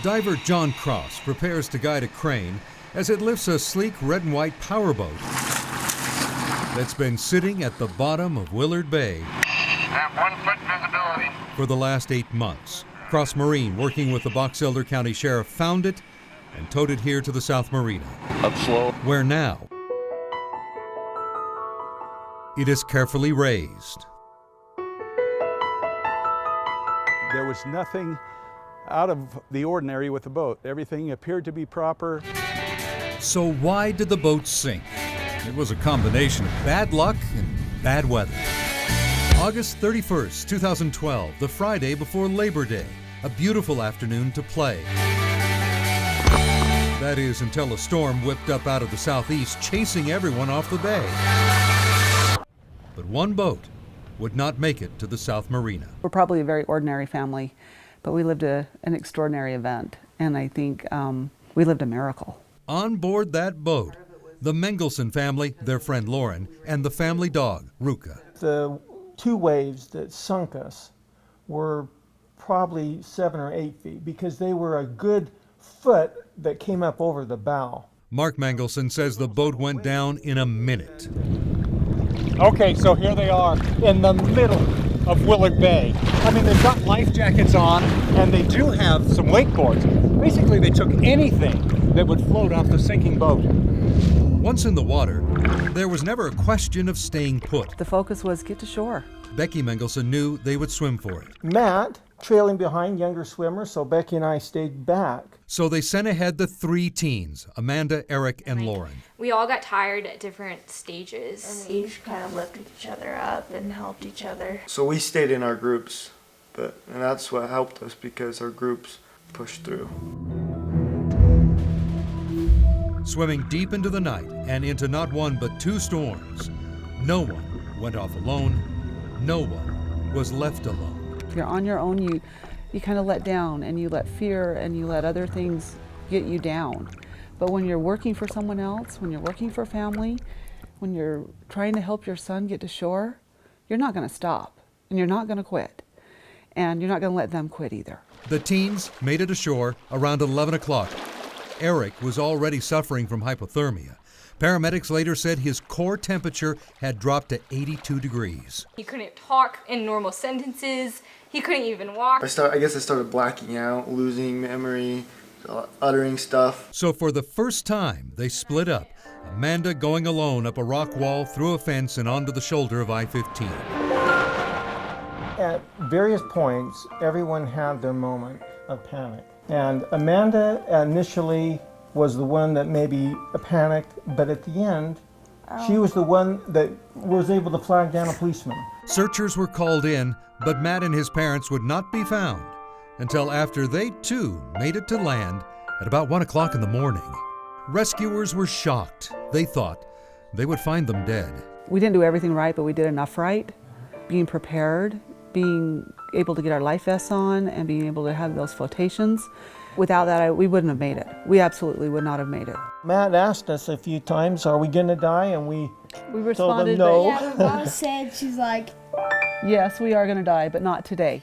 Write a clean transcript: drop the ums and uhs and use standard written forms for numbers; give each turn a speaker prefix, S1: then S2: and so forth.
S1: Diver John Cross prepares to guide a crane as it lifts a sleek red and white powerboat that's been sitting at the bottom of Willard Bay
S2: Have 1 foot visibility
S1: for the last 8 months. Cross Marine, working with the Box Elder County Sheriff, found it and towed it here to the South Marina.
S2: Up slow.
S1: Where now it is carefully raised.
S3: There was nothing out of the ordinary with the boat. Everything appeared to be proper.
S1: So why did the boat sink? It was a combination of bad luck and bad weather. August 31st, 2012, the Friday before Labor Day, a beautiful afternoon to play. That is, until a storm whipped up out of the southeast, chasing everyone off the bay. But one boat would not make it to the South Marina.
S4: We're probably a very ordinary family, but we lived an extraordinary event, and I think we lived a miracle.
S1: On board that boat, the Mengelson family, their friend Lauren, and the family dog, Ruka.
S5: The 2 waves that sunk us were probably 7 or 8 feet because they were a good foot that came up over the bow.
S1: Mark Mengelson says the boat went down in a minute.
S3: Okay, so here they are in the middle of Willard Bay. I mean, they've got life jackets on, and they do have some wakeboards. Basically, they took anything that would float off the sinking boat.
S1: Once in the water, there was never a question of staying put.
S4: The focus was get to shore.
S1: Becky Mengelson knew they would swim for it.
S5: Matt trailing behind younger swimmers, so Becky and I stayed back.
S1: So they sent ahead the 3 teens, Amanda, Eric, and Lauren.
S6: We all got tired at different stages.
S7: And we each kind of lifted each other up and helped each other.
S8: So we stayed in our groups, and that's what helped us because our groups pushed through.
S1: Swimming deep into the night and into not 1 but 2 storms, no one went off alone. No one was left alone.
S4: If you're on your own, you kind of let down, and you let fear and you let other things get you down. But when you're working for someone else, when you're working for family, when you're trying to help your son get to shore, you're not going to stop, and you're not going to quit, and you're not going to let them quit either.
S1: The teens made it ashore around 11 o'clock. Eric was already suffering from hypothermia. Paramedics later said his core temperature had dropped to 82 degrees.
S6: He couldn't talk in normal sentences. He couldn't even walk.
S8: I guess I started blacking out, losing memory, uttering stuff.
S1: So for the first time, they split up, Amanda going alone up a rock wall, through a fence, and onto the shoulder of I-15.
S5: At various points, everyone had their moment of panic. And Amanda initially was the one that maybe panicked, but at the end, she was the one that was able to flag down a policeman.
S1: Searchers were called in, but Matt and his parents would not be found until after they too made it to land at about 1 o'clock in the morning. Rescuers were shocked. They thought they would find them dead.
S4: We didn't do everything right, but we did enough right. Being prepared, being able to get our life vests on, and being able to have those flotations. Without that, we wouldn't have made it. We absolutely would not have made it.
S5: Matt asked us a few times, are we going to die? And we
S4: responded,
S5: told him no.
S7: Yeah, the mom said, she's like,
S4: yes, we are going to die, but not today.